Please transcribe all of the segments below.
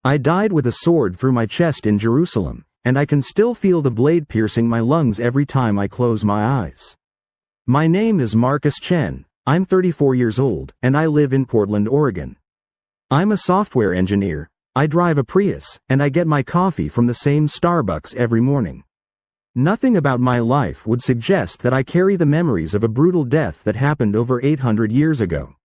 I died with a sword through my chest in Jerusalem, and I can still feel the blade piercing my lungs every time I close my eyes. My name is Marcus Chen, I'm 34 years old, and I live in Portland, Oregon. I'm a software engineer, I drive a Prius, and I get my coffee from the same Starbucks every morning. Nothing about my life would suggest that I carry the memories of a brutal death that happened over 800 years ago.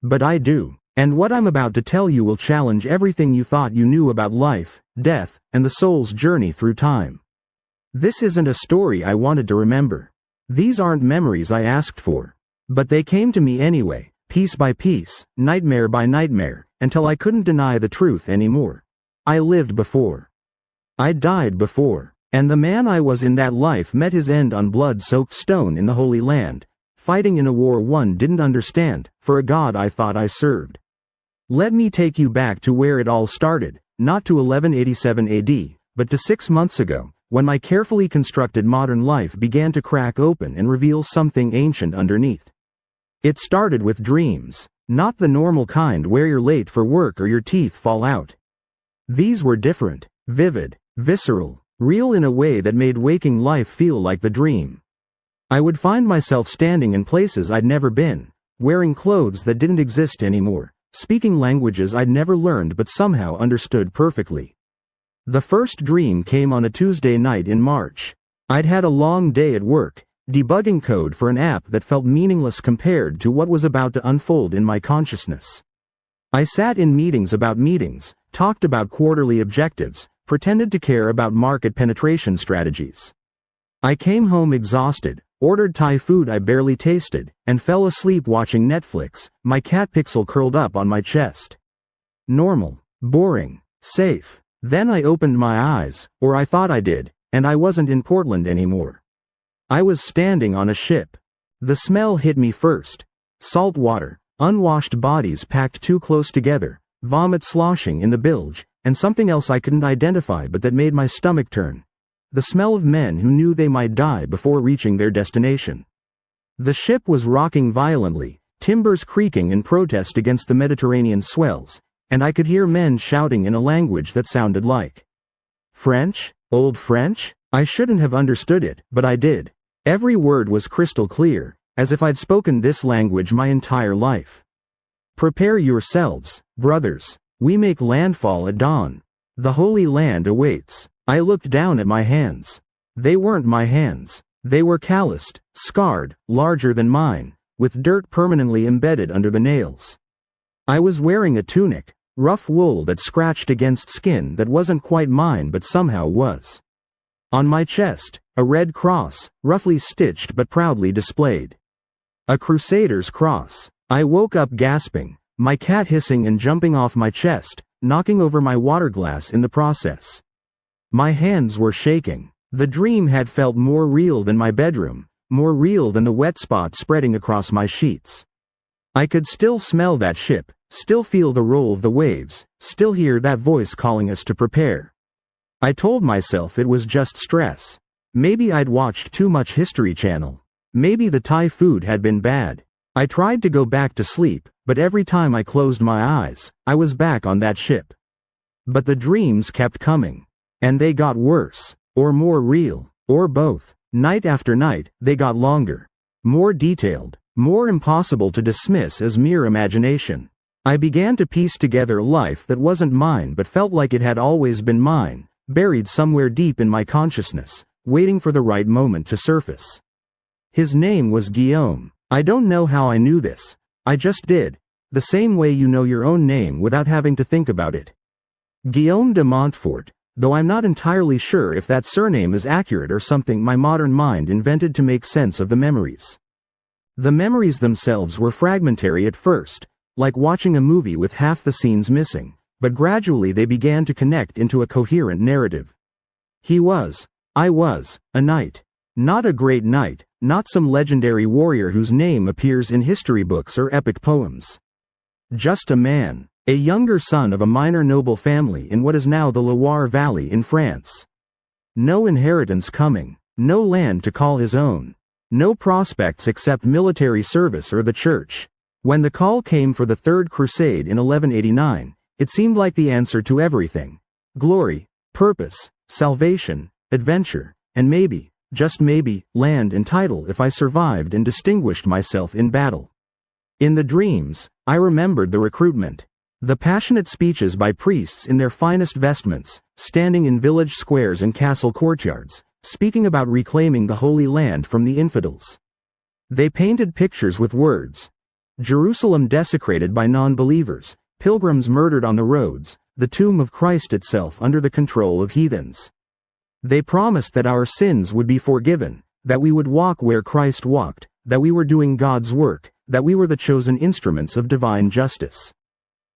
But I do, and what I'm about to tell you will challenge everything you thought you knew about life, death, and the soul's journey through time. This isn't a story I wanted to remember. These aren't memories I asked for. But they came to me anyway, piece by piece, nightmare by nightmare, until I couldn't deny the truth anymore. I lived before. I died before. And the man I was in that life met his end on blood-soaked stone in the Holy Land, fighting in a war one didn't understand, for a God I thought I served. Let me take you back to where it all started, not to 1187 AD, but to 6 months ago, when my carefully constructed modern life began to crack open and reveal something ancient underneath. It started with dreams, not the normal kind where you're late for work or your teeth fall out. These were different, vivid, visceral, real in a way that made waking life feel like the dream. I would find myself standing in places I'd never been, wearing clothes that didn't exist anymore, speaking languages I'd never learned but somehow understood perfectly. The first dream came on a Tuesday night in March. I'd had a long day at work, debugging code for an app that felt meaningless compared to what was about to unfold in my consciousness. I sat in meetings about meetings, talked about quarterly objectives, pretended to care about market penetration strategies. I came home exhausted, ordered Thai food I barely tasted, and fell asleep watching Netflix, my cat Pixel curled up on my chest. Normal, boring, safe. Then I opened my eyes, or I thought I did, and I wasn't in Portland anymore. I was standing on a ship. The smell hit me first. Salt water, unwashed bodies packed too close together, vomit sloshing in the bilge, and something else I couldn't identify but that made my stomach turn. The smell of men who knew they might die before reaching their destination. The ship was rocking violently, timbers creaking in protest against the Mediterranean swells, and I could hear men shouting in a language that sounded like French, Old French? I shouldn't have understood it, but I did. Every word was crystal clear, as if I'd spoken this language my entire life. Prepare yourselves, brothers. We make landfall at dawn. The Holy Land awaits. I looked down at my hands. They weren't my hands. They were calloused, scarred, larger than mine, with dirt permanently embedded under the nails. I was wearing a tunic, rough wool that scratched against skin that wasn't quite mine but somehow was. On my chest, a red cross, roughly stitched but proudly displayed. A Crusader's cross. I woke up gasping, my cat hissing and jumping off my chest, knocking over my water glass in the process. My hands were shaking. The dream had felt more real than my bedroom, more real than the wet spot spreading across my sheets. I could still smell that ship, still feel the roll of the waves, still hear that voice calling us to prepare. I told myself it was just stress. Maybe I'd watched too much History Channel. Maybe the Thai food had been bad. I tried to go back to sleep, but every time I closed my eyes, I was back on that ship. But the dreams kept coming. And they got worse, or more real, or both. Night after night, they got longer. More detailed, more impossible to dismiss as mere imagination. I began to piece together a life that wasn't mine but felt like it had always been mine, buried somewhere deep in my consciousness, waiting for the right moment to surface. His name was Guillaume. I don't know how I knew this. I just did. The same way you know your own name without having to think about it. Guillaume de Montfort, though I'm not entirely sure if that surname is accurate or something my modern mind invented to make sense of the memories. The memories themselves were fragmentary at first, like watching a movie with half the scenes missing, but gradually they began to connect into a coherent narrative. I was, a knight. Not a great knight, not some legendary warrior whose name appears in history books or epic poems. Just a man, a younger son of a minor noble family in what is now the Loire Valley in France. No inheritance coming, no land to call his own, no prospects except military service or the church. When the call came for the Third Crusade in 1189, It seemed like the answer to everything. Glory, purpose, salvation, adventure, and maybe, just maybe, land and title if I survived and distinguished myself in battle. In the dreams, I remembered the recruitment. The passionate speeches by priests in their finest vestments, standing in village squares and castle courtyards, speaking about reclaiming the Holy Land from the infidels. They painted pictures with words. Jerusalem desecrated by non-believers, pilgrims murdered on the roads, the tomb of Christ itself under the control of heathens. They promised that our sins would be forgiven, that we would walk where Christ walked, that we were doing God's work, that we were the chosen instruments of divine justice.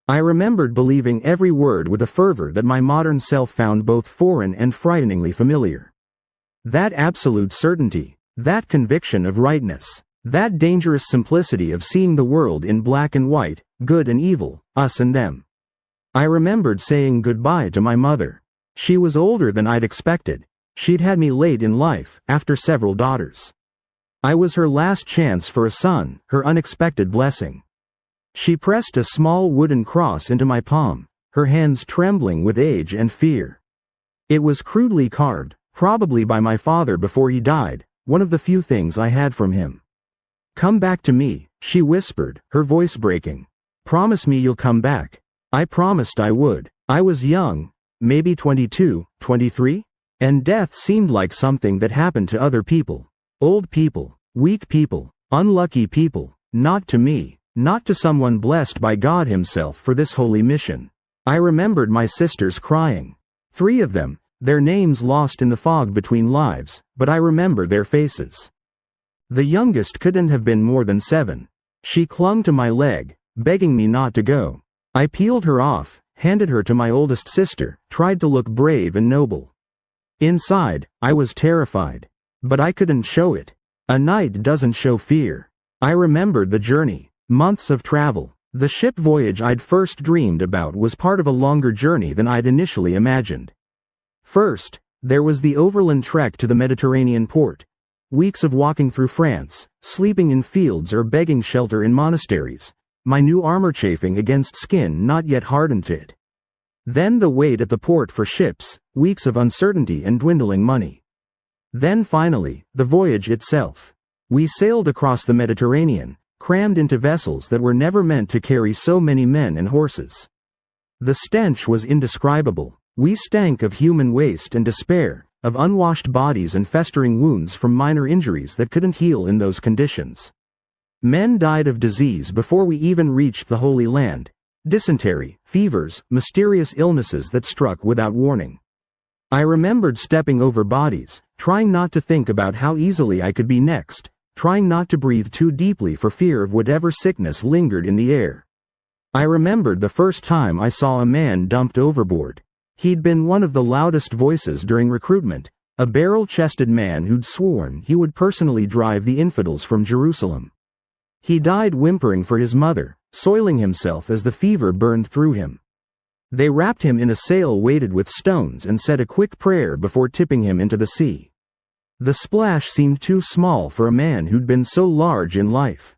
I remembered believing every word with a fervor that my modern self found both foreign and frighteningly familiar. That absolute certainty, that conviction of rightness, that dangerous simplicity of seeing the world in black and white, good and evil, us and them. I remembered saying goodbye to my mother. She was older than I'd expected. She'd had me late in life, after several daughters. I was her last chance for a son, her unexpected blessing. She pressed a small wooden cross into my palm, her hands trembling with age and fear. It was crudely carved, probably by my father before he died, one of the few things I had from him. "Come back to me," she whispered, her voice breaking. "Promise me you'll come back." I promised I would. I was young, maybe 22, 23? And death seemed like something that happened to other people. Old people, weak people, unlucky people, not to me, not to someone blessed by God himself for this holy mission. I remembered my sisters crying. 3 of them, their names lost in the fog between lives, but I remember their faces. The youngest couldn't have been more than 7. She clung to my leg, begging me not to go. I peeled her off, handed her to my oldest sister, tried to look brave and noble. Inside, I was terrified. But I couldn't show it. A knight doesn't show fear. I remembered the journey, months of travel. The ship voyage I'd first dreamed about was part of a longer journey than I'd initially imagined. First, there was the overland trek to the Mediterranean port. Weeks of walking through France, sleeping in fields or begging shelter in monasteries, my new armor chafing against skin not yet hardened to it. Then the wait at the port for ships, weeks of uncertainty and dwindling money. Then finally, the voyage itself. We sailed across the Mediterranean, crammed into vessels that were never meant to carry so many men and horses. The stench was indescribable. We stank of human waste and despair, of unwashed bodies and festering wounds from minor injuries that couldn't heal in those conditions. Men died of disease before we even reached the Holy Land. Dysentery, fevers, mysterious illnesses that struck without warning. I remembered stepping over bodies, trying not to think about how easily I could be next, trying not to breathe too deeply for fear of whatever sickness lingered in the air. I remembered the first time I saw a man dumped overboard. He'd been one of the loudest voices during recruitment, a barrel-chested man who'd sworn he would personally drive the infidels from Jerusalem. He died whimpering for his mother, soiling himself as the fever burned through him. They wrapped him in a sail weighted with stones and said a quick prayer before tipping him into the sea. The splash seemed too small for a man who'd been so large in life.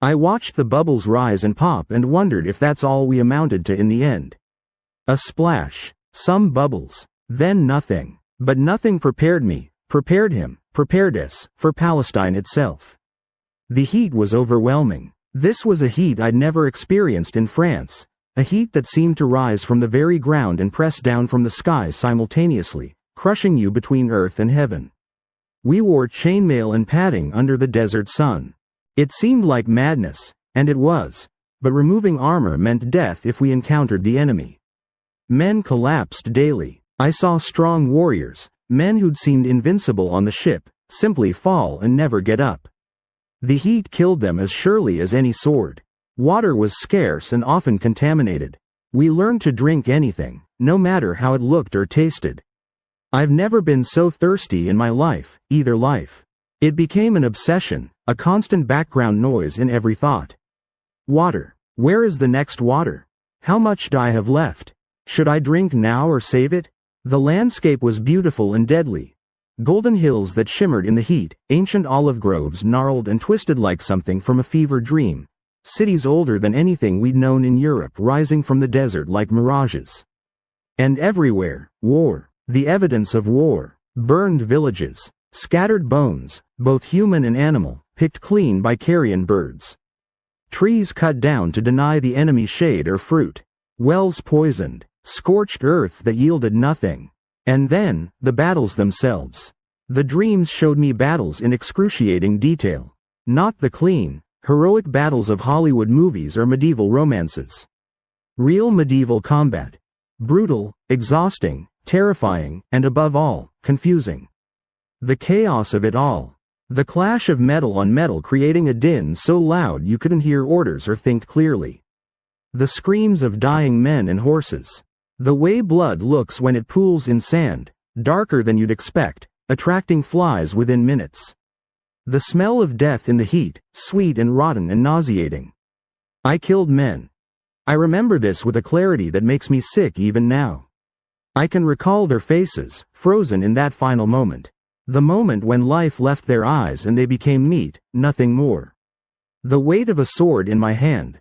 I watched the bubbles rise and pop and wondered if that's all we amounted to in the end. A splash, some bubbles, then nothing. But nothing prepared me, prepared him, prepared us, for Palestine itself. The heat was overwhelming. This was a heat I'd never experienced in France, a heat that seemed to rise from the very ground and press down from the sky simultaneously, crushing you between earth and heaven. We wore chainmail and padding under the desert sun. It seemed like madness, and it was, but removing armor meant death if we encountered the enemy. Men collapsed daily. I saw strong warriors, men who'd seemed invincible on the ship, simply fall and never get up. The heat killed them as surely as any sword. Water was scarce and often contaminated. We learned to drink anything, no matter how it looked or tasted. I've never been so thirsty in my life, either life. It became an obsession, a constant background noise in every thought. Water. Where is the next water? How much do I have left? Should I drink now or save it? The landscape was beautiful and deadly. Golden hills that shimmered in the heat, ancient olive groves gnarled and twisted like something from a fever dream, cities older than anything we'd known in Europe rising from the desert like mirages. And everywhere, war, the evidence of war, burned villages, scattered bones, both human and animal, picked clean by carrion birds. Trees cut down to deny the enemy shade or fruit. Wells poisoned, scorched earth that yielded nothing. And then, the battles themselves. The dreams showed me battles in excruciating detail. Not the clean, heroic battles of Hollywood movies or medieval romances. Real medieval combat. Brutal, exhausting, terrifying, and above all, confusing. The chaos of it all. The clash of metal on metal creating a din so loud you couldn't hear orders or think clearly. The screams of dying men and horses. The way blood looks when it pools in sand, darker than you'd expect, attracting flies within minutes. The smell of death in the heat, sweet and rotten and nauseating. I killed men. I remember this with a clarity that makes me sick even now. I can recall their faces, frozen in that final moment. The moment when life left their eyes and they became meat, nothing more. The weight of a sword in my hand,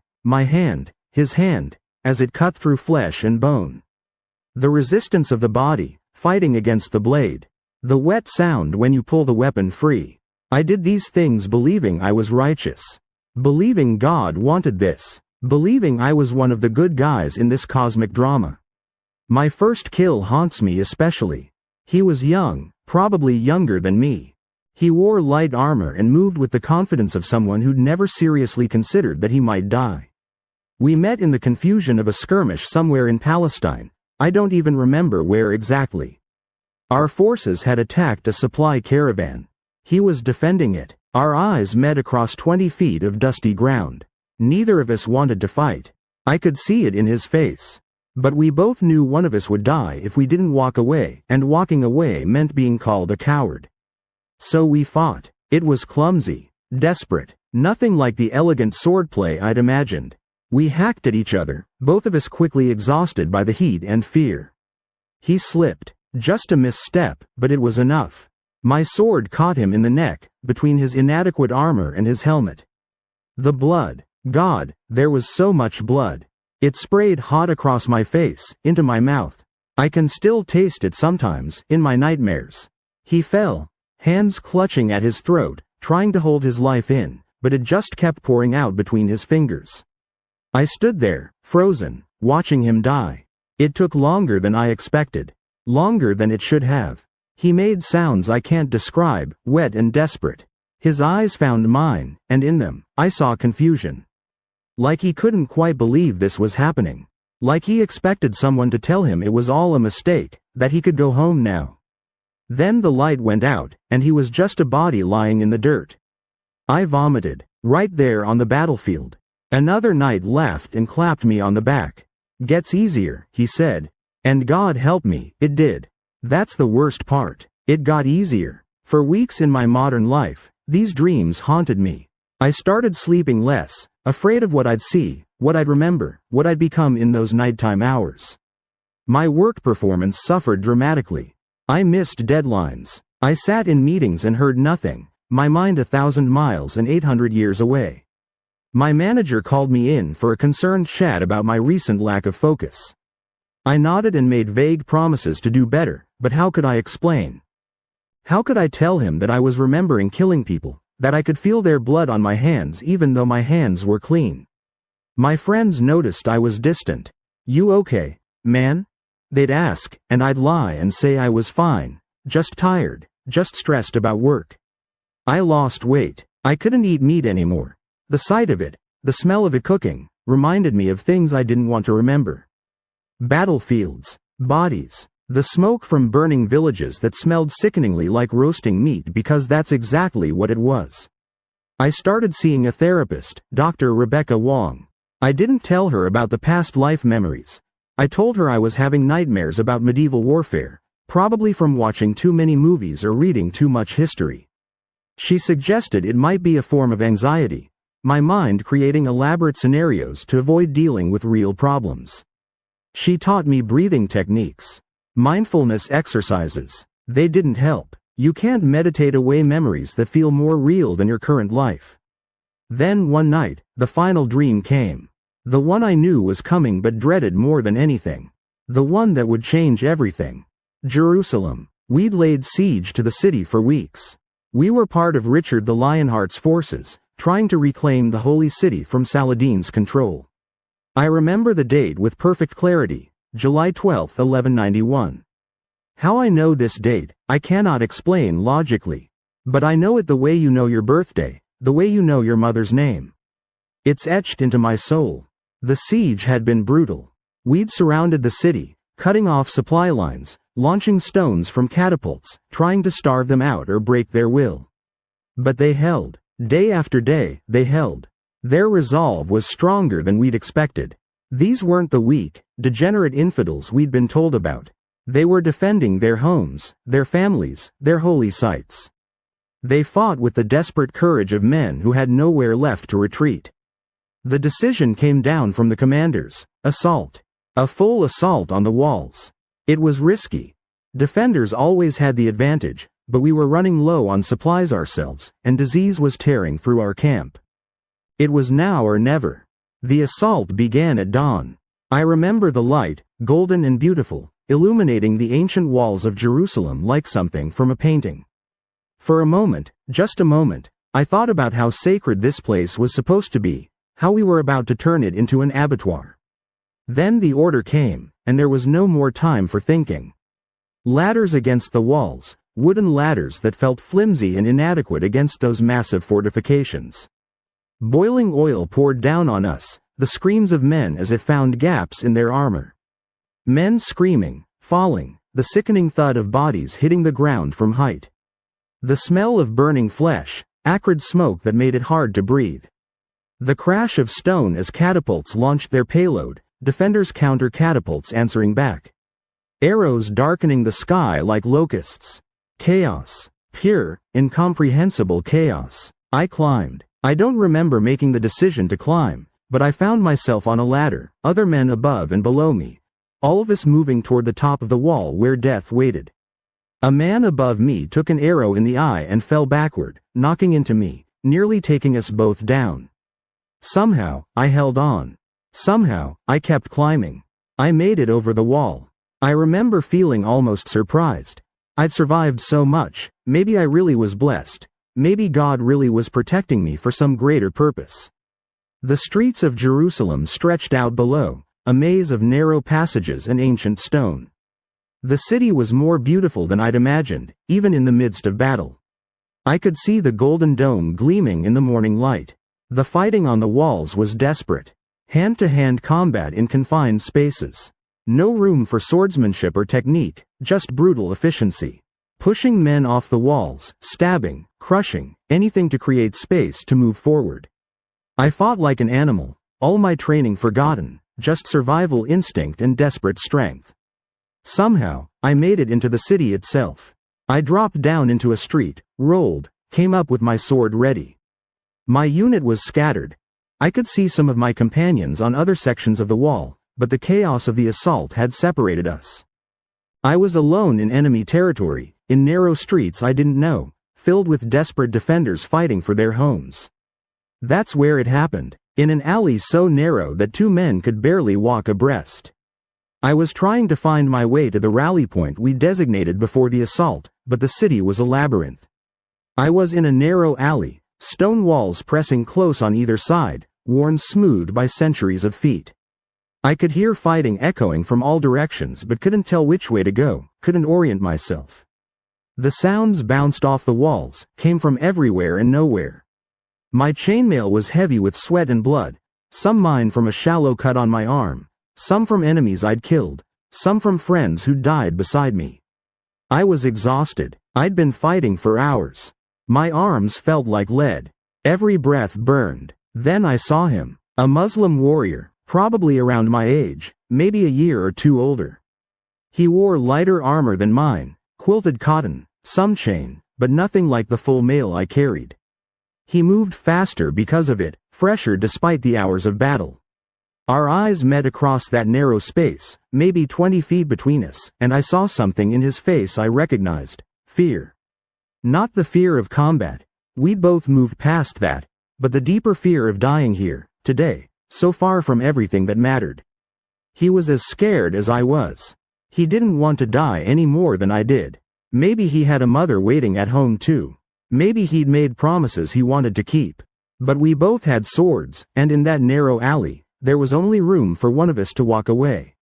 his hand, as it cut through flesh and bone. The resistance of the body, fighting against the blade. The wet sound when you pull the weapon free. I did these things believing I was righteous. Believing God wanted this. Believing I was one of the good guys in this cosmic drama. My first kill haunts me especially. He was young, probably younger than me. He wore light armor and moved with the confidence of someone who'd never seriously considered that he might die. We met in the confusion of a skirmish somewhere in Palestine. I don't even remember where exactly. Our forces had attacked a supply caravan. He was defending it. Our eyes met across 20 feet of dusty ground. Neither of us wanted to fight. I could see it in his face. But we both knew one of us would die if we didn't walk away, and walking away meant being called a coward. So we fought. It was clumsy, desperate, nothing like the elegant swordplay I'd imagined. We hacked at each other, both of us quickly exhausted by the heat and fear. He slipped. Just a misstep, but it was enough. My sword caught him in the neck, between his inadequate armor and his helmet. The blood. God, there was so much blood. It sprayed hot across my face, into my mouth. I can still taste it sometimes, in my nightmares. He fell, hands clutching at his throat, trying to hold his life in, but it just kept pouring out between his fingers. I stood there, frozen, watching him die. It took longer than I expected. Longer than it should have. He made sounds I can't describe, wet and desperate. His eyes found mine, and in them, I saw confusion. Like he couldn't quite believe this was happening. Like he expected someone to tell him it was all a mistake, that he could go home now. Then the light went out, and he was just a body lying in the dirt. I vomited, right there on the battlefield. Another knight laughed and clapped me on the back. "Gets easier," he said. And God help me, it did. That's the worst part. It got easier. For weeks in my modern life, these dreams haunted me. I started sleeping less, afraid of what I'd see, what I'd remember, what I'd become in those nighttime hours. My work performance suffered dramatically. I missed deadlines. I sat in meetings and heard nothing, my mind 1,000 miles and 800 years away. My manager called me in for a concerned chat about my recent lack of focus. I nodded and made vague promises to do better, but how could I explain? How could I tell him that I was remembering killing people, that I could feel their blood on my hands even though my hands were clean? My friends noticed I was distant. "You okay, man?" They'd ask, and I'd lie and say I was fine, just tired, just stressed about work. I lost weight. I couldn't eat meat anymore. The sight of it, the smell of it cooking, reminded me of things I didn't want to remember. Battlefields, bodies, the smoke from burning villages that smelled sickeningly like roasting meat because that's exactly what it was. I started seeing a therapist, Dr. Rebecca Wong. I didn't tell her about the past life memories. I told her I was having nightmares about medieval warfare, probably from watching too many movies or reading too much history. She suggested it might be a form of anxiety, my mind creating elaborate scenarios to avoid dealing with real problems. She taught me breathing techniques, mindfulness exercises. They didn't help. You can't meditate away memories that feel more real than your current life. Then one night, the final dream came. The one I knew was coming but dreaded more than anything. The one that would change everything. Jerusalem. We'd laid siege to the city for weeks. We were part of Richard the Lionheart's forces, trying to reclaim the holy city from Saladin's control. I remember the date with perfect clarity, July 12, 1191. How I know this date, I cannot explain logically. But I know it the way you know your birthday, the way you know your mother's name. It's etched into my soul. The siege had been brutal. We'd surrounded the city, cutting off supply lines, launching stones from catapults, trying to starve them out or break their will. But they held. Day after day, they held. Their resolve was stronger than we'd expected. These weren't the weak, degenerate infidels we'd been told about. They were defending their homes, their families, their holy sites. They fought with the desperate courage of men who had nowhere left to retreat. The decision came down from the commanders. Assault. A full assault on the walls. It was risky. Defenders always had the advantage, but we were running low on supplies ourselves, and disease was tearing through our camp. It was now or never. The assault began at dawn. I remember the light, golden and beautiful, illuminating the ancient walls of Jerusalem like something from a painting. For a moment, just a moment, I thought about how sacred this place was supposed to be, how we were about to turn it into an abattoir. Then the order came, and there was no more time for thinking. Ladders against the walls, wooden ladders that felt flimsy and inadequate against those massive fortifications. Boiling oil poured down on us, the screams of men as it found gaps in their armor. Men screaming, falling, the sickening thud of bodies hitting the ground from height. The smell of burning flesh, acrid smoke that made it hard to breathe. The crash of stone as catapults launched their payload, defenders counter catapults answering back. Arrows darkening the sky like locusts. Chaos. Pure, incomprehensible chaos. I climbed. I don't remember making the decision to climb, but I found myself on a ladder, other men above and below me. All of us moving toward the top of the wall where death waited. A man above me took an arrow in the eye and fell backward, knocking into me, nearly taking us both down. Somehow, I held on. Somehow, I kept climbing. I made it over the wall. I remember feeling almost surprised. I'd survived so much, maybe I really was blessed. Maybe God really was protecting me for some greater purpose. The streets of Jerusalem stretched out below, a maze of narrow passages and ancient stone. The city was more beautiful than I'd imagined, even in the midst of battle. I could see the golden dome gleaming in the morning light. The fighting on the walls was desperate. Hand-to-hand combat in confined spaces. No room for swordsmanship or technique, just brutal efficiency. Pushing men off the walls, stabbing, crushing, anything to create space to move forward. I fought like an animal, all my training forgotten, just survival instinct and desperate strength. Somehow, I made it into the city itself. I dropped down into a street, rolled, came up with my sword ready. My unit was scattered. I could see some of my companions on other sections of the wall, but the chaos of the assault had separated us. I was alone in enemy territory, in narrow streets I didn't know, filled with desperate defenders fighting for their homes. That's where it happened, in an alley so narrow that two men could barely walk abreast. I was trying to find my way to the rally point we designated before the assault, but the city was a labyrinth. I was in a narrow alley, stone walls pressing close on either side, worn smooth by centuries of feet. I could hear fighting echoing from all directions but couldn't tell which way to go, couldn't orient myself. The sounds bounced off the walls, came from everywhere and nowhere. My chainmail was heavy with sweat and blood, some mine from a shallow cut on my arm, some from enemies I'd killed, some from friends who'd died beside me. I was exhausted. I'd been fighting for hours. My arms felt like lead. Every breath burned. Then I saw him, a Muslim warrior, probably around my age, maybe a year or two older. He wore lighter armor than mine, quilted cotton, some chain, but nothing like the full mail I carried. He moved faster because of it, fresher despite the hours of battle. Our eyes met across that narrow space, maybe 20 feet between us, and I saw something in his face I recognized: fear. Not the fear of combat. We'd both moved past that, but the deeper fear of dying here, today, so far from everything that mattered. He was as scared as I was. He didn't want to die any more than I did. Maybe he had a mother waiting at home too. Maybe he'd made promises he wanted to keep. But we both had swords, and in that narrow alley, there was only room for one of us to walk away.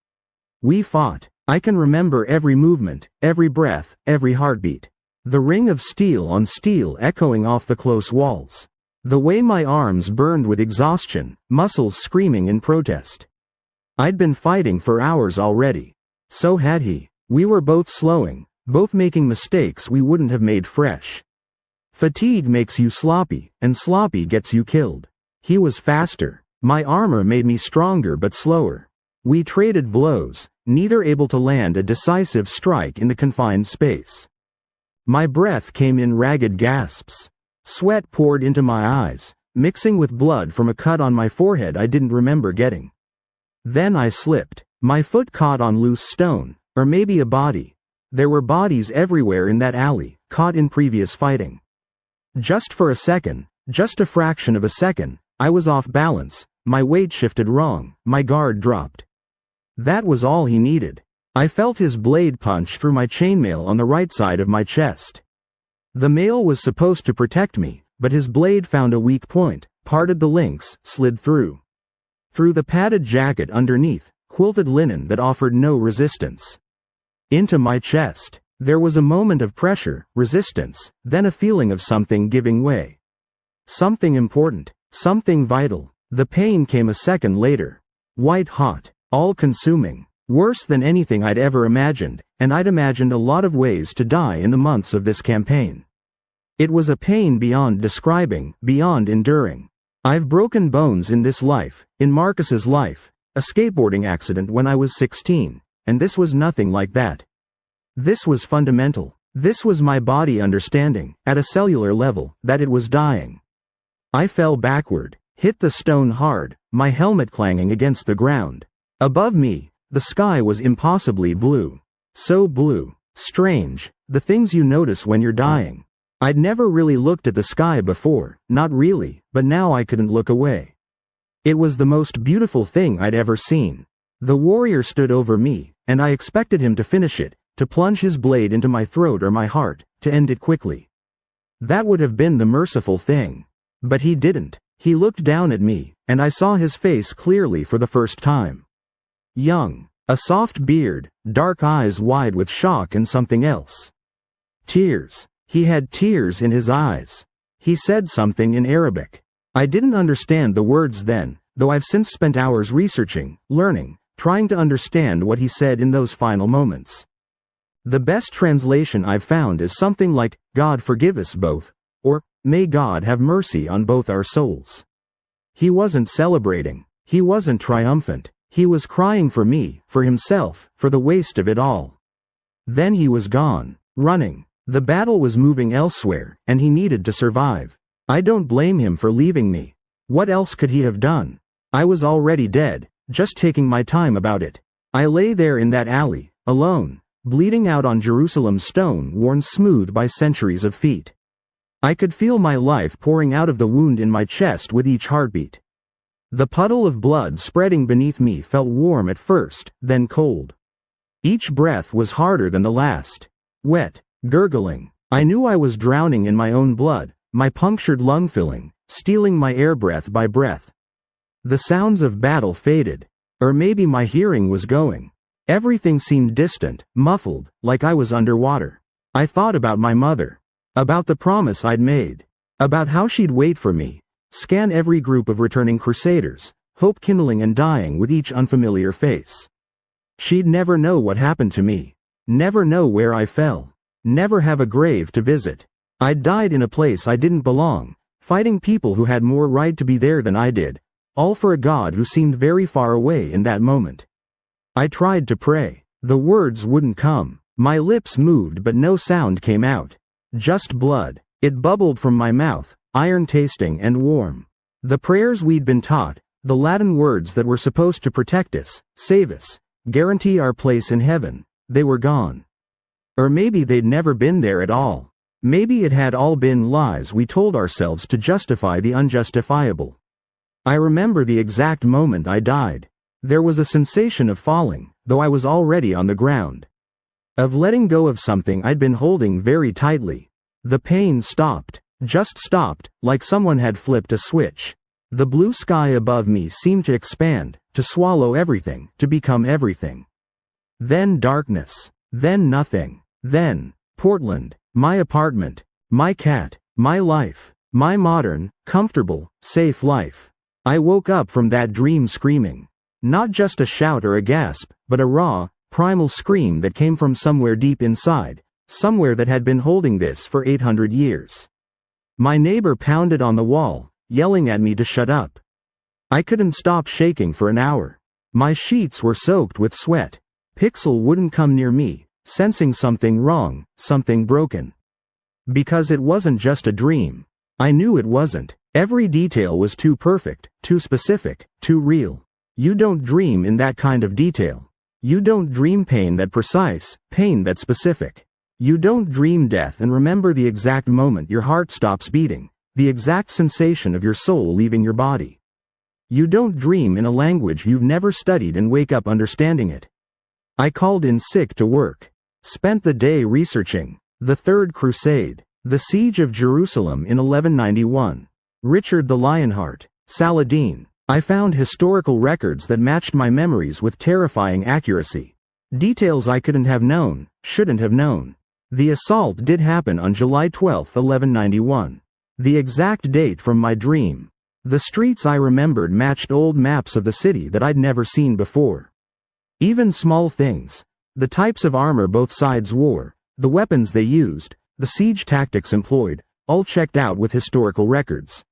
We fought. I can remember every movement, every breath, every heartbeat. The ring of steel on steel echoing off the close walls. The way my arms burned with exhaustion, muscles screaming in protest. I'd been fighting for hours already. So had he. We were both slowing, both making mistakes we wouldn't have made fresh. Fatigue makes you sloppy, and sloppy gets you killed. He was faster. My armor made me stronger but slower. We traded blows, neither able to land a decisive strike in the confined space. My breath came in ragged gasps. Sweat poured into my eyes, mixing with blood from a cut on my forehead I didn't remember getting. Then I slipped. My foot caught on loose stone, or maybe a body. There were bodies everywhere in that alley, caught in previous fighting. Just for a second, just a fraction of a second, I was off balance, my weight shifted wrong, my guard dropped. That was all he needed. I felt his blade punch through my chainmail on the right side of my chest. The mail was supposed to protect me, but his blade found a weak point, parted the links, slid through. Through the padded jacket underneath, quilted linen that offered no resistance. Into my chest. There was a moment of pressure, resistance, then a feeling of something giving way. Something important, something vital. The pain came a second later. White hot, all-consuming, worse than anything I'd ever imagined, and I'd imagined a lot of ways to die in the months of this campaign. It was a pain beyond describing, beyond enduring. I've broken bones in this life, in Marcus's life, a skateboarding accident when I was 16, and this was nothing like that. This was fundamental. This was my body understanding, at a cellular level, that it was dying. I fell backward, hit the stone hard, my helmet clanging against the ground. Above me, the sky was impossibly blue. So blue. Strange. The things you notice when you're dying. I'd never really looked at the sky before, not really, but now I couldn't look away. It was the most beautiful thing I'd ever seen. The warrior stood over me, and I expected him to finish it, to plunge his blade into my throat or my heart, to end it quickly. That would have been the merciful thing. But he didn't. He looked down at me, and I saw his face clearly for the first time. Young. A soft beard, dark eyes wide with shock and something else. Tears. He had tears in his eyes. He said something in Arabic. I didn't understand the words then, though I've since spent hours researching, learning, trying to understand what he said in those final moments. The best translation I've found is something like, God forgive us both, or, may God have mercy on both our souls. He wasn't celebrating. He wasn't triumphant. He was crying for me, for himself, for the waste of it all. Then he was gone, running. The battle was moving elsewhere, and he needed to survive. I don't blame him for leaving me. What else could he have done? I was already dead, just taking my time about it. I lay there in that alley, alone, bleeding out on Jerusalem's stone worn smooth by centuries of feet. I could feel my life pouring out of the wound in my chest with each heartbeat. The puddle of blood spreading beneath me felt warm at first, then cold. Each breath was harder than the last. Wet, gurgling. I knew I was drowning in my own blood, my punctured lung filling, stealing my air breath by breath. The sounds of battle faded. Or maybe my hearing was going. Everything seemed distant, muffled, like I was underwater. I thought about my mother. About the promise I'd made. About how she'd wait for me. Scan every group of returning Crusaders, hope kindling and dying with each unfamiliar face. She'd never know what happened to me. Never know where I fell. Never have a grave to visit. I'd died in a place I didn't belong, fighting people who had more right to be there than I did, all for a God who seemed very far away in that moment. I tried to pray. The words wouldn't come. My lips moved but no sound came out. Just blood. It bubbled from my mouth, iron-tasting and warm. The prayers we'd been taught, the Latin words that were supposed to protect us, save us, guarantee our place in heaven, they were gone. Or maybe they'd never been there at all. Maybe it had all been lies we told ourselves to justify the unjustifiable. I remember the exact moment I died. There was a sensation of falling, though I was already on the ground. Of letting go of something I'd been holding very tightly. The pain stopped, just stopped, like someone had flipped a switch. The blue sky above me seemed to expand, to swallow everything, to become everything. Then darkness. Then nothing. Then Portland, my apartment, my cat, my life, my modern, comfortable, safe life. I woke up from that dream screaming. Not just a shout or a gasp, but a raw, primal scream that came from somewhere deep inside, somewhere that had been holding this for 800 years. My neighbor pounded on the wall, yelling at me to shut up. I couldn't stop shaking for an hour. My sheets were soaked with sweat. Pixel wouldn't come near me, sensing something wrong, something broken. Because it wasn't just a dream. I knew it wasn't. Every detail was too perfect, too specific, too real. You don't dream in that kind of detail. You don't dream pain that precise, pain that specific. You don't dream death and remember the exact moment your heart stops beating, the exact sensation of your soul leaving your body. You don't dream in a language you've never studied and wake up understanding it. I called in sick to work. Spent the day researching the Third Crusade, the Siege of Jerusalem in 1191, Richard the Lionheart, Saladin. I found historical records that matched my memories with terrifying accuracy. Details I couldn't have known, shouldn't have known. The assault did happen on July 12, 1191. The exact date from my dream. The streets I remembered matched old maps of the city that I'd never seen before. Even small things. The types of armor both sides wore, the weapons they used, the siege tactics employed, all checked out with historical records.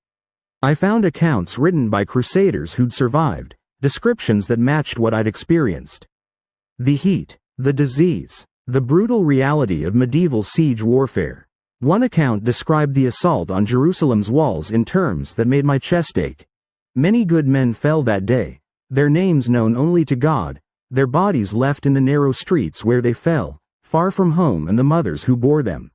I found accounts written by crusaders who'd survived, descriptions that matched what I'd experienced. The heat, the disease, the brutal reality of medieval siege warfare. One account described the assault on Jerusalem's walls in terms that made my chest ache. Many good men fell that day, their names known only to God, their bodies left in the narrow streets where they fell, far from home and the mothers who bore them.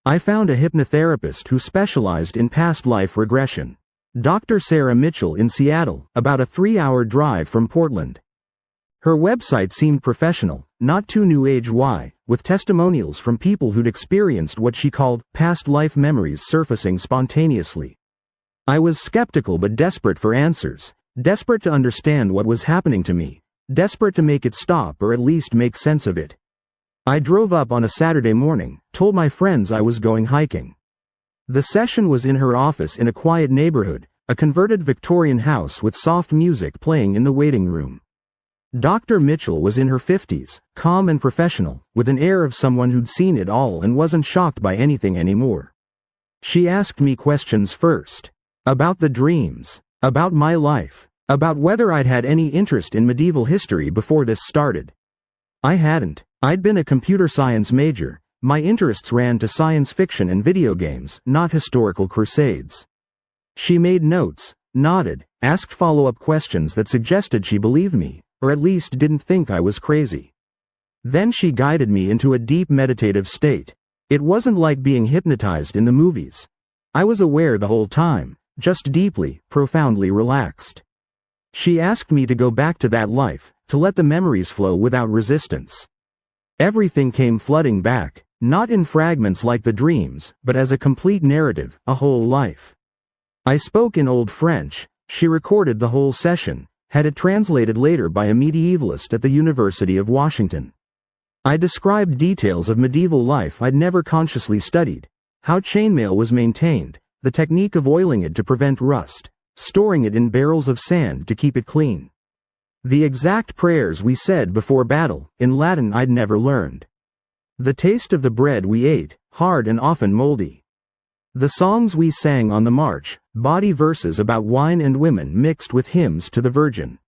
I found a hypnotherapist who specialized in past life regression. Dr. Sarah Mitchell in Seattle, about a 3-hour drive from Portland. Her website seemed professional, not too new age with testimonials from people who'd experienced what she called past life memories surfacing spontaneously. I was skeptical but desperate for answers, desperate to understand what was happening to me, desperate to make it stop or at least make sense of it. I drove up on a Saturday morning, told my friends I was going hiking. The session was in her office in a quiet neighborhood, a converted Victorian house with soft music playing in the waiting room. Dr. Mitchell was in her 50s, calm and professional, with an air of someone who'd seen it all and wasn't shocked by anything anymore. She asked me questions first. About the dreams, about my life, about whether I'd had any interest in medieval history before this started. I hadn't. I'd been a computer science major. My interests ran to science fiction and video games, not historical crusades. She made notes, nodded, asked follow-up questions that suggested she believed me, or at least didn't think I was crazy. Then she guided me into a deep meditative state. It wasn't like being hypnotized in the movies. I was aware the whole time, just deeply, profoundly relaxed. She asked me to go back to that life, to let the memories flow without resistance. Everything came flooding back, not in fragments like the dreams, but as a complete narrative, a whole life. I spoke in Old French. She recorded the whole session, had it translated later by a medievalist at the University of Washington. I described details of medieval life I'd never consciously studied, how chainmail was maintained, the technique of oiling it to prevent rust, storing it in barrels of sand to keep it clean. The exact prayers we said before battle, in Latin I'd never learned. The taste of the bread we ate, hard and often moldy. The songs we sang on the march, body verses about wine and women mixed with hymns to the Virgin.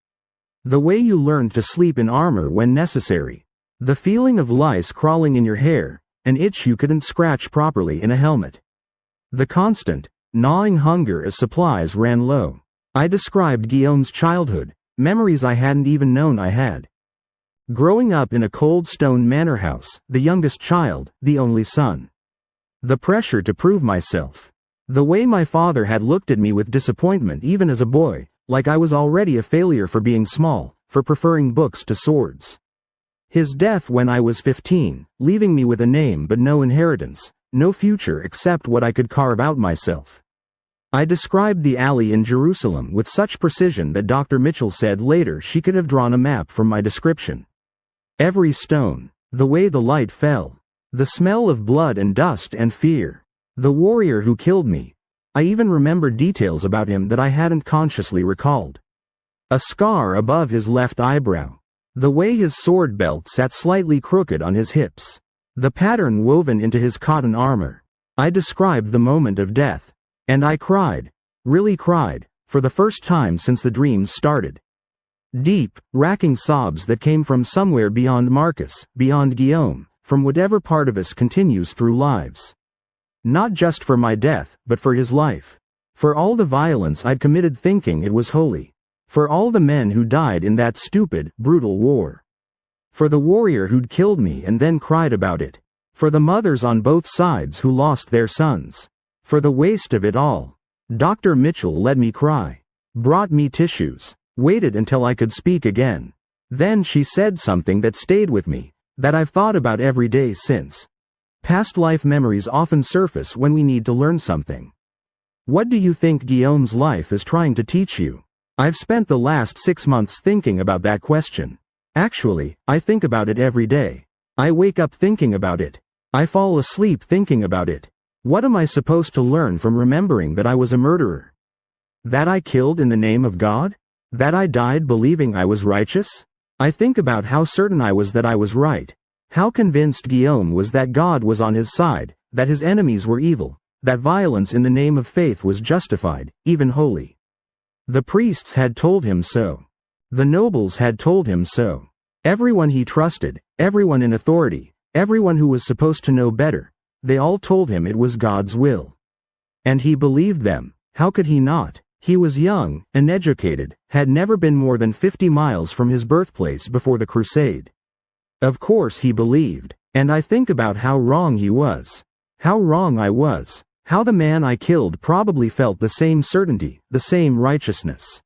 The way you learned to sleep in armor when necessary. The feeling of lice crawling in your hair, an itch you couldn't scratch properly in a helmet. The constant, gnawing hunger as supplies ran low. I described Guillaume's childhood, memories I hadn't even known I had. Growing up in a cold stone manor house, the youngest child, the only son. The pressure to prove myself. The way my father had looked at me with disappointment even as a boy, like I was already a failure for being small, for preferring books to swords. His death when I was 15, leaving me with a name but no inheritance, no future except what I could carve out myself. I described the alley in Jerusalem with such precision that Dr. Mitchell said later she could have drawn a map from my description. Every stone, the way the light fell, the smell of blood and dust and fear, the warrior who killed me. I even remembered details about him that I hadn't consciously recalled. A scar above his left eyebrow, the way his sword belt sat slightly crooked on his hips, the pattern woven into his cotton armor. I described the moment of death. And I cried, really cried, for the first time since the dreams started. Deep, racking sobs that came from somewhere beyond Marcus, beyond Guillaume, from whatever part of us continues through lives. Not just for my death, but for his life. For all the violence I'd committed thinking it was holy. For all the men who died in that stupid, brutal war. For the warrior who'd killed me and then cried about it. For the mothers on both sides who lost their sons. For the waste of it all. Dr. Mitchell let me cry. Brought me tissues. Waited until I could speak again. Then she said something that stayed with me, that I've thought about every day since. Past life memories often surface when we need to learn something. What do you think Guillaume's life is trying to teach you? I've spent the last 6 months thinking about that question. Actually, I think about it every day. I wake up thinking about it. I fall asleep thinking about it. What am I supposed to learn from remembering that I was a murderer? That I killed in the name of God? That I died believing I was righteous? I think about how certain I was that I was right. How convinced Guillaume was that God was on his side, that his enemies were evil, that violence in the name of faith was justified, even holy. The priests had told him so. The nobles had told him so. Everyone he trusted, everyone in authority, everyone who was supposed to know better, they all told him it was God's will. And he believed them. How could he not? He was young, uneducated, had never been more than 50 miles from his birthplace before the crusade. Of course he believed, and I think about how wrong he was. How wrong I was. How the man I killed probably felt the same certainty, the same righteousness.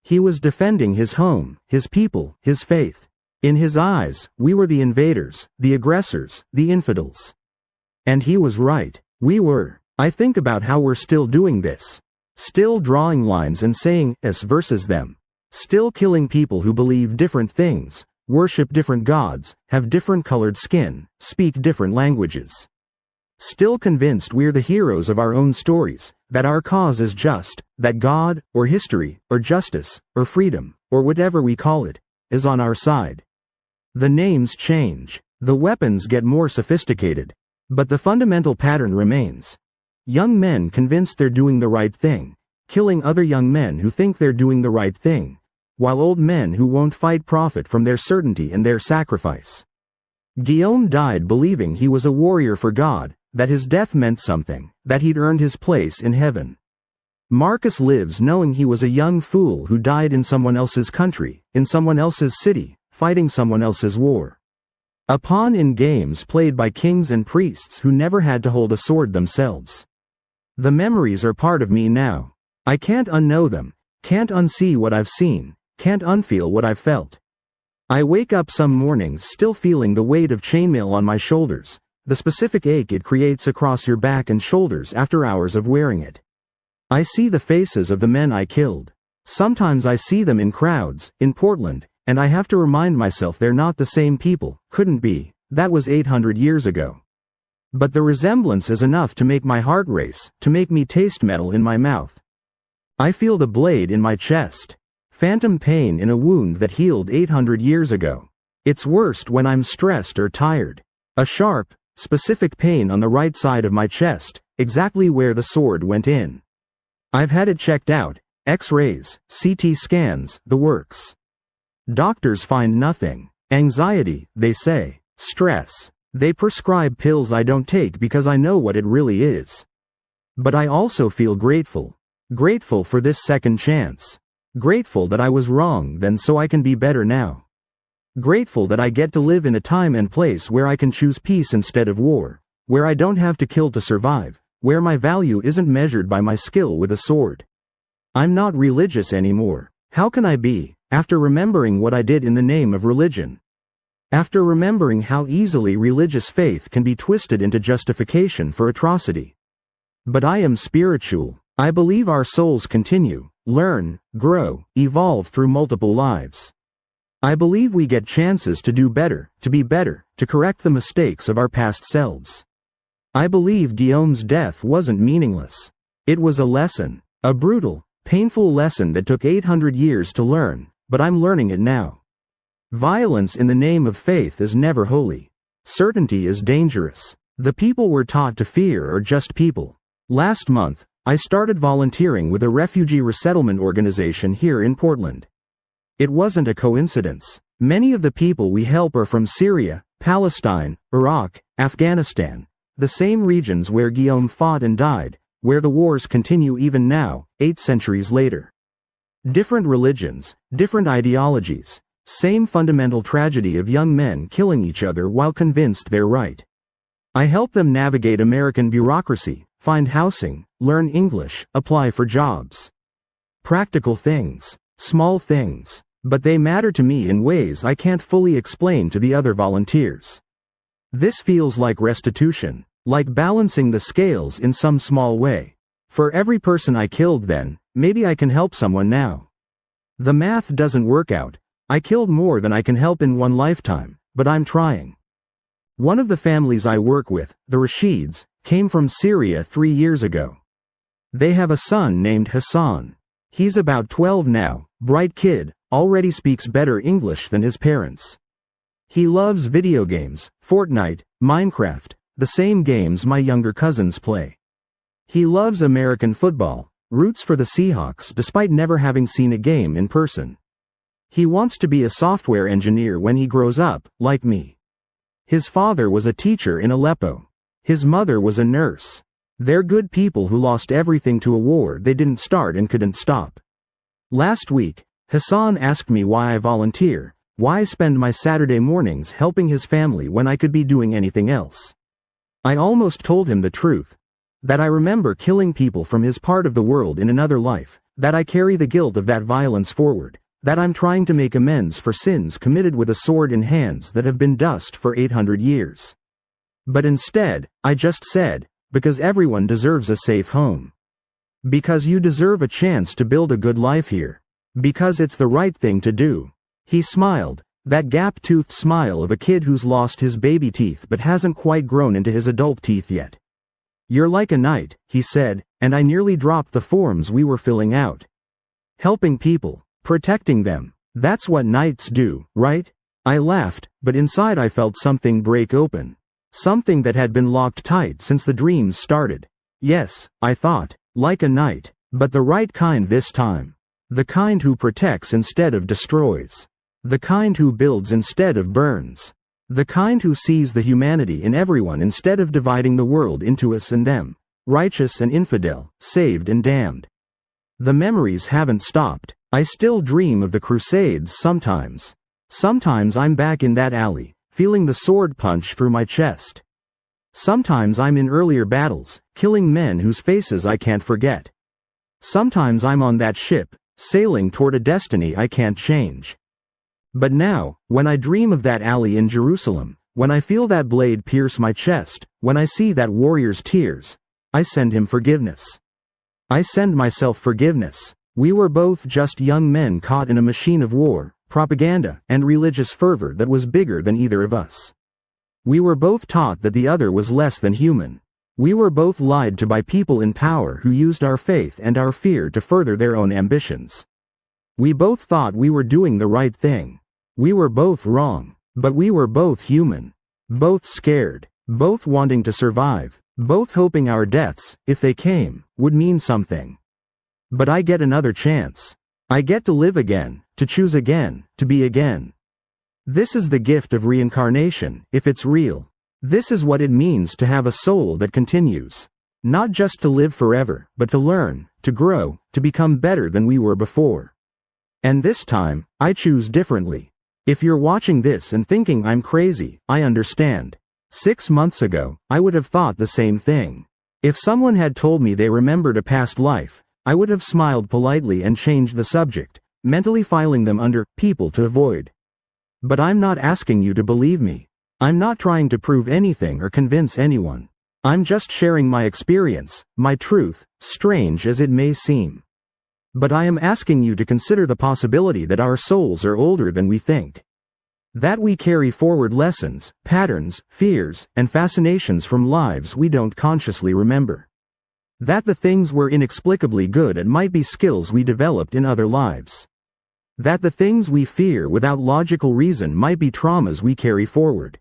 He was defending his home, his people, his faith. In his eyes, we were the invaders, the aggressors, the infidels. And he was right. We were. I think about how we're still doing this. Still drawing lines and saying us versus them. Still killing people who believe different things, worship different gods, have different colored skin, speak different languages. Still convinced we're the heroes of our own stories, that our cause is just, that God, or history, or justice, or freedom, or whatever we call it, is on our side. The names change. The weapons get more sophisticated. But the fundamental pattern remains. Young men convinced they're doing the right thing, killing other young men who think they're doing the right thing, while old men who won't fight profit from their certainty and their sacrifice. Guillaume died believing he was a warrior for God, that his death meant something, that he'd earned his place in heaven. Marcus lives knowing he was a young fool who died in someone else's country, in someone else's city, fighting someone else's war. A pawn in games played by kings and priests who never had to hold a sword themselves. The memories are part of me now. I can't unknow them, can't unsee what I've seen, can't unfeel what I've felt. I wake up some mornings still feeling the weight of chainmail on my shoulders, the specific ache it creates across your back and shoulders after hours of wearing it. I see the faces of the men I killed. Sometimes I see them in crowds, in Portland, and I have to remind myself they're not the same people, couldn't be, that was 800 years ago. But the resemblance is enough to make my heart race, to make me taste metal in my mouth. I feel the blade in my chest. Phantom pain in a wound that healed 800 years ago. It's worst when I'm stressed or tired. A sharp, specific pain on the right side of my chest, exactly where the sword went in. I've had it checked out, X-rays, CT scans, the works. Doctors find nothing. Anxiety, they say. Stress. They prescribe pills I don't take because I know what it really is. But I also feel grateful. Grateful for this second chance. Grateful that I was wrong then so I can be better now. Grateful that I get to live in a time and place where I can choose peace instead of war, where I don't have to kill to survive, where my value isn't measured by my skill with a sword. I'm not religious anymore. How can I be, after remembering what I did in the name of religion? After remembering how easily religious faith can be twisted into justification for atrocity. But I am spiritual. I believe our souls continue, learn, grow, evolve through multiple lives. I believe we get chances to do better, to correct the mistakes of our past selves. I believe Guillaume's death wasn't meaningless. It was a lesson, a brutal, painful lesson that took 800 years to learn, but I'm learning it now. Violence in the name of faith is never holy. Certainty is dangerous. The people we're taught to fear are just people. Last month, I started volunteering with a refugee resettlement organization here in Portland. It wasn't a coincidence. Many of the people we help are from Syria, Palestine, Iraq, Afghanistan, the same regions where Guillaume fought and died, where the wars continue even now, 8 centuries later. Different religions, different ideologies, same fundamental tragedy of young men killing each other while convinced they're right. I help them navigate American bureaucracy, find housing, learn English, apply for jobs. Practical things, small things, but they matter to me in ways I can't fully explain to the other volunteers. This feels like restitution, like balancing the scales in some small way. For every person I killed then, maybe I can help someone now. The math doesn't work out. I killed more than I can help in one lifetime, but I'm trying. One of the families I work with, the Crusades, came from Syria 3 years ago. They have a son named Hassan. He's about 12 now, bright kid, already speaks better English than his parents. He loves video games, Fortnite, Minecraft, the same games my younger cousins play. He loves American football, roots for the Seahawks despite never having seen a game in person. He wants to be a software engineer when he grows up, like me. His father was a teacher in Aleppo. His mother was a nurse. They're good people who lost everything to a war they didn't start and couldn't stop. Last week, Hassan asked me why I volunteer, why I spend my Saturday mornings helping his family when I could be doing anything else. I almost told him the truth. That I remember killing people from his part of the world in another life, that I carry the guilt of that violence forward, that I'm trying to make amends for sins committed with a sword in hands that have been dust for 800 years. But instead, I just said, because everyone deserves a safe home. Because you deserve a chance to build a good life here. Because it's the right thing to do. He smiled, that gap-toothed smile of a kid who's lost his baby teeth but hasn't quite grown into his adult teeth yet. You're like a knight, he said, and I nearly dropped the forms we were filling out. Helping people, protecting them, that's what knights do, right? I laughed, but inside I felt something break open. Something that had been locked tight since the dreams started. Yes, I thought, like a knight, but the right kind this time. The kind who protects instead of destroys. The kind who builds instead of burns. The kind who sees the humanity in everyone instead of dividing the world into us and them, righteous and infidel, saved and damned. The memories haven't stopped. I still dream of the Crusades sometimes. Sometimes I'm back in that alley, feeling the sword punch through my chest. Sometimes I'm in earlier battles, killing men whose faces I can't forget. Sometimes I'm on that ship, sailing toward a destiny I can't change. But now, when I dream of that alley in Jerusalem, when I feel that blade pierce my chest, when I see that warrior's tears, I send him forgiveness. I send myself forgiveness. We were both just young men caught in a machine of war, propaganda, and religious fervor that was bigger than either of us. We were both taught that the other was less than human. We were both lied to by people in power who used our faith and our fear to further their own ambitions. We both thought we were doing the right thing. We were both wrong, but we were both human. Both scared, both wanting to survive, both hoping our deaths, if they came, would mean something. But I get another chance. I get to live again, to choose again, to be again. This is the gift of reincarnation, if it's real. This is what it means to have a soul that continues. Not just to live forever, but to learn, to grow, to become better than we were before. And this time, I choose differently. If you're watching this and thinking I'm crazy, I understand. 6 months ago, I would have thought the same thing. If someone had told me they remembered a past life, I would have smiled politely and changed the subject, mentally filing them under people to avoid. But I'm not asking you to believe me. I'm not trying to prove anything or convince anyone. I'm just sharing my experience, my truth, strange as it may seem. But I am asking you to consider the possibility that our souls are older than we think. That we carry forward lessons, patterns, fears, and fascinations from lives we don't consciously remember. That the things we're inexplicably good at might be skills we developed in other lives. That the things we fear without logical reason might be traumas we carry forward.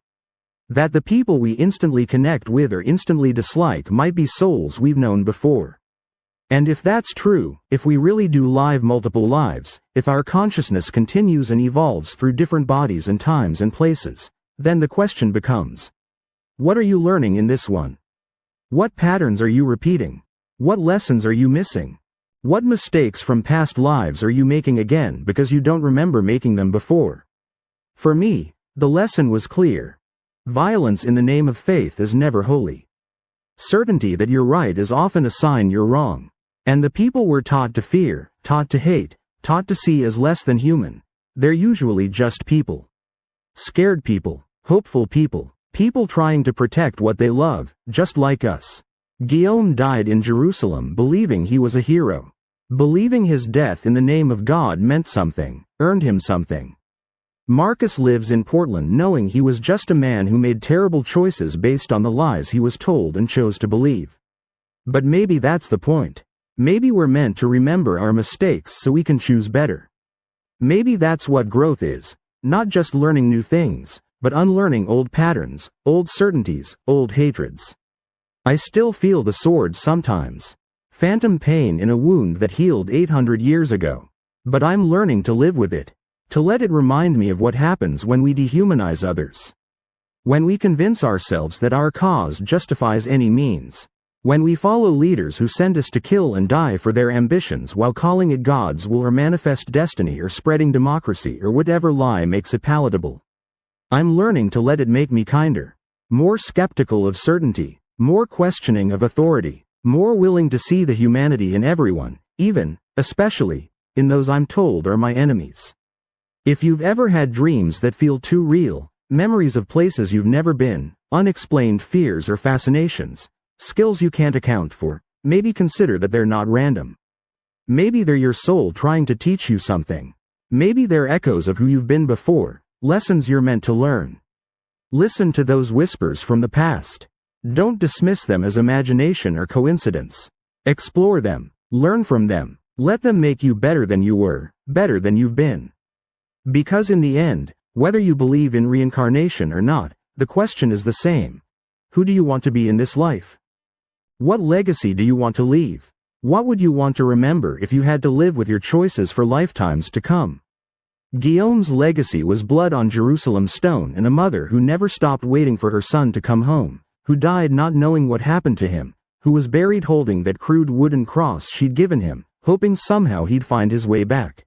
That the people we instantly connect with or instantly dislike might be souls we've known before. And if that's true, if we really do live multiple lives, if our consciousness continues and evolves through different bodies and times and places, then the question becomes, what are you learning in this one? What patterns are you repeating? What lessons are you missing? What mistakes from past lives are you making again because you don't remember making them before? For me, the lesson was clear. Violence in the name of faith is never holy. Certainty that you're right is often a sign you're wrong. And the people we're taught to fear, taught to hate, taught to see as less than human, they're usually just people. Scared people, hopeful people, people trying to protect what they love, just like us. Guillaume died in Jerusalem believing he was a hero. Believing his death in the name of God meant something, earned him something. Marcus lives in Portland knowing he was just a man who made terrible choices based on the lies he was told and chose to believe. But maybe that's the point. Maybe we're meant to remember our mistakes so we can choose better. Maybe that's what growth is, not just learning new things, but unlearning old patterns, old certainties, old hatreds. I still feel the sword sometimes. Phantom pain in a wound that healed 800 years ago. But I'm learning to live with it, to let it remind me of what happens when we dehumanize others. When we convince ourselves that our cause justifies any means. When we follow leaders who send us to kill and die for their ambitions while calling it God's will or manifest destiny or spreading democracy or whatever lie makes it palatable. I'm learning to let it make me kinder. More skeptical of certainty. More questioning of authority. More willing to see the humanity in everyone, even, especially, in those I'm told are my enemies. If you've ever had dreams that feel too real, memories of places you've never been, unexplained fears or fascinations, skills you can't account for, maybe consider that they're not random. Maybe they're your soul trying to teach you something. Maybe they're echoes of who you've been before, lessons you're meant to learn. Listen to those whispers from the past. Don't dismiss them as imagination or coincidence. Explore them, learn from them, let them make you better than you were, better than you've been. Because in the end, whether you believe in reincarnation or not, the question is the same. Who do you want to be in this life? What legacy do you want to leave? What would you want to remember if you had to live with your choices for lifetimes to come? Guillaume's legacy was blood on Jerusalem stone and a mother who never stopped waiting for her son to come home, who died not knowing what happened to him, who was buried holding that crude wooden cross she'd given him, hoping somehow he'd find his way back.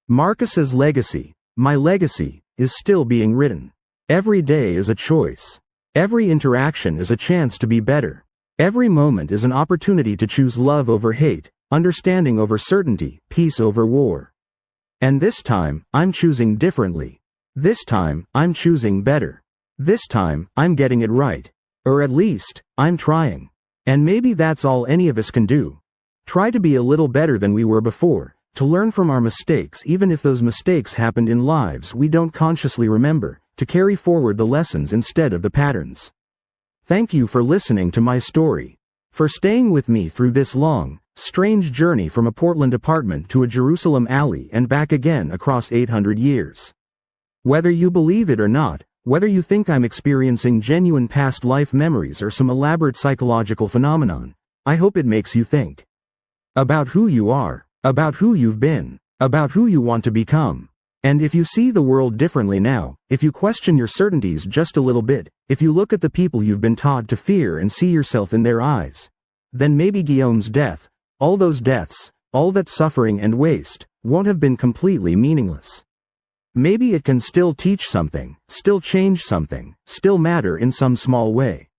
Marcus's legacy, my legacy, is still being written. Every day is a choice. Every interaction is a chance to be better. Every moment is an opportunity to choose love over hate, understanding over certainty, peace over war. And this time, I'm choosing differently. This time, I'm choosing better. This time, I'm getting it right. Or at least, I'm trying. And maybe that's all any of us can do. Try to be a little better than we were before, to learn from our mistakes even if those mistakes happened in lives we don't consciously remember, to carry forward the lessons instead of the patterns. Thank you for listening to my story. For staying with me through this long, strange journey from a Portland apartment to a Jerusalem alley and back again across 800 years. Whether you believe it or not, whether you think I'm experiencing genuine past life memories or some elaborate psychological phenomenon, I hope it makes you think. About who you are, about who you've been, about who you want to become. And if you see the world differently now, if you question your certainties just a little bit, if you look at the people you've been taught to fear and see yourself in their eyes, then maybe Guillaume's death, all those deaths, all that suffering and waste, won't have been completely meaningless. Maybe it can still teach something, still change something, still matter in some small way.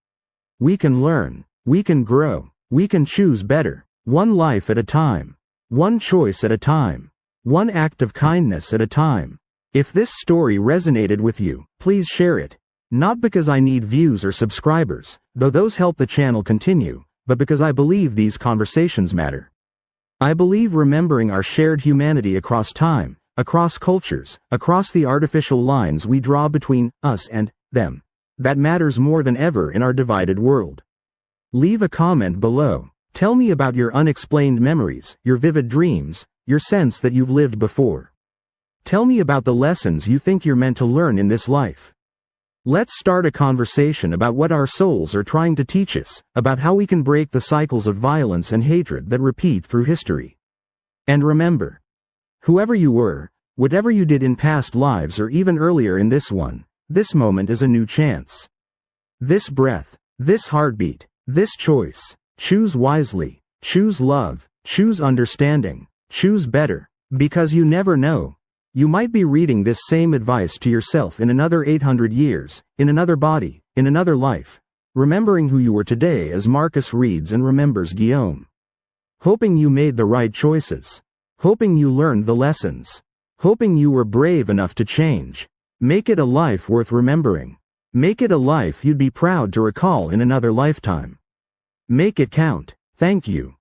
We can learn, we can grow, we can choose better, one life at a time, one choice at a time, one act of kindness at a time. If this story resonated with you, please share it. Not because I need views or subscribers, though those help the channel continue, but because I believe these conversations matter. I believe remembering our shared humanity across time, across cultures, across the artificial lines we draw between us and them, that matters more than ever in our divided world. Leave a comment below. Tell me about your unexplained memories, your vivid dreams, your sense that you've lived before. Tell me about the lessons you think you're meant to learn in this life. Let's start a conversation about what our souls are trying to teach us, about how we can break the cycles of violence and hatred that repeat through history. And remember, whoever you were, whatever you did in past lives or even earlier in this one, this moment is a new chance. This breath, this heartbeat, this choice, choose wisely, choose love, choose understanding, choose better, because you never know. You might be reading this same advice to yourself in another 800 years, in another body, in another life, remembering who you were today as Marcus reads and remembers Guillaume. Hoping you made the right choices. Hoping you learned the lessons. Hoping you were brave enough to change. Make it a life worth remembering. Make it a life you'd be proud to recall in another lifetime. Make it count. Thank you.